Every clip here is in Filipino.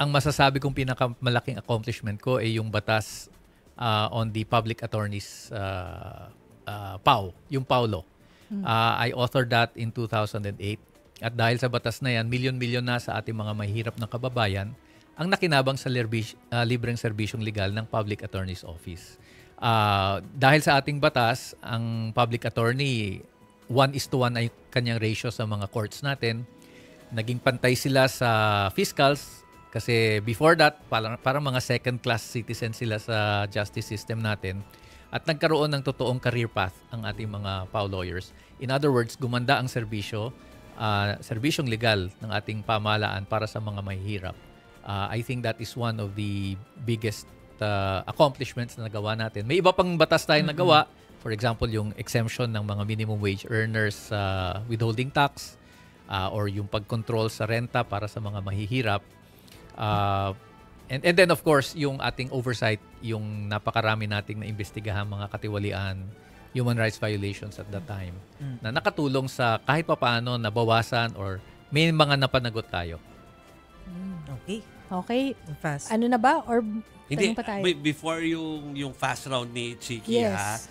ang masasabi kong pinakamalaking accomplishment ko ay yung batas on the Public Attorneys PAW, yung PAW law. I authored that in 2008. At dahil sa batas na yan, milyon-milyon na sa ating mga mahihirap na kababayan ang nakinabang sa libreng serbisyong legal ng Public Attorney's Office. Dahil sa ating batas, ang public attorney, 1:1 ay kanyang ratio sa mga courts natin. Naging pantay sila sa fiscals kasi before that, parang mga second-class citizens sila sa justice system natin. At nagkaroon ng totoong career path ang ating mga PAW lawyers. In other words, gumanda ang serbisyong legal ng ating pamahalaan para sa mga mahihirap. I think that is one of the biggest accomplishments na nagawa natin. May iba pang batas tayong nagawa. For example, yung exemption ng mga minimum wage earners sa withholding tax or yung pagkontrol sa renta para sa mga mahihirap. And then of course, yung ating oversight, yung napakarami nating naimbestigahan mga katiwalian, human rights violations at that time na nakatulong sa kahit papaano nabawasan or may mga napanagot tayo. Okay. Fast. Ano na ba? Or Hindi, tanong pa tayo? before yung fast round ni Chiki, Yes.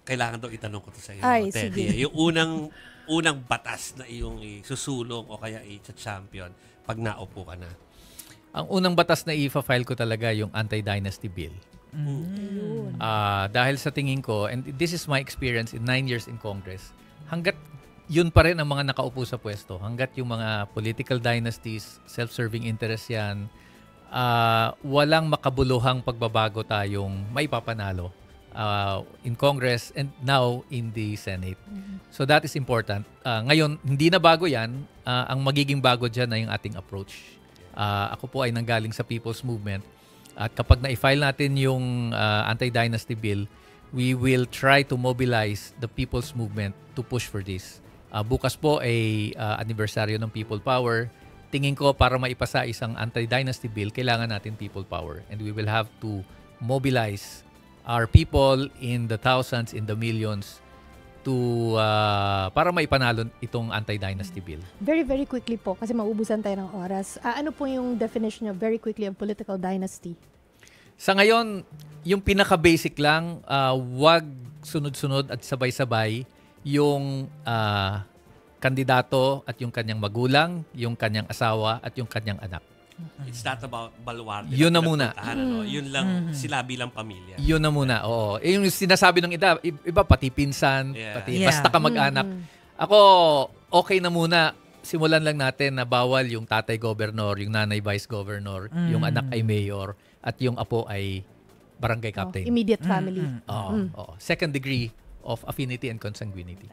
kailangan daw itanong ko to sa iyo, Ay, Teddy. sige. Yung unang batas na iyong isusulong o kaya i-champion pag naupo ka na. Ang unang batas na i-file ko talaga yung Anti-Dynasty Bill. Ayun. Dahil sa tingin ko, and this is my experience in 9 years in Congress, hanggat yun pa rin ang mga nakaupo sa pwesto, hanggat yung mga political dynasties, self-serving interests yan, walang makabuluhang pagbabago tayong maipapanalo in Congress and now in the Senate. So that is important. Ngayon, hindi na bago yan. Ang magiging bago dyan na yung ating approach. Ako po ay nanggaling sa People's Movement. At kapag na-file natin yung Anti-Dynasty Bill, we will try to mobilize the People's Movement to push for this. Bukas po ay anibersaryo ng People Power. Tingin ko para maipasa isang Anti-Dynasty Bill, kailangan natin People Power. And we will have to mobilize our people in the thousands, in the millions to para maipanalo itong Anti-Dynasty Bill. Very, very quickly po, kasi maubusan tayo ng oras. Ano po yung definition of very quickly of political dynasty? Sa ngayon, yung pinaka-basic lang, wag sunod-sunod at sabay-sabay yung kandidato at yung kanyang magulang, yung kanyang asawa at yung kanyang anak. It's not about baluarte. Yun na muna. Yun lang, sila bilang pamilya. Yun na muna, oo. Yung sinasabi ng iba, pati pinsan, pati basta ka mag-anak. Ako, okay na muna. Simulan lang natin na bawal yung tatay governor, yung nanay vice governor, yung anak ay mayor, at yung apo ay barangay captain. Immediate family. Oo. Second degree of affinity and consanguinity.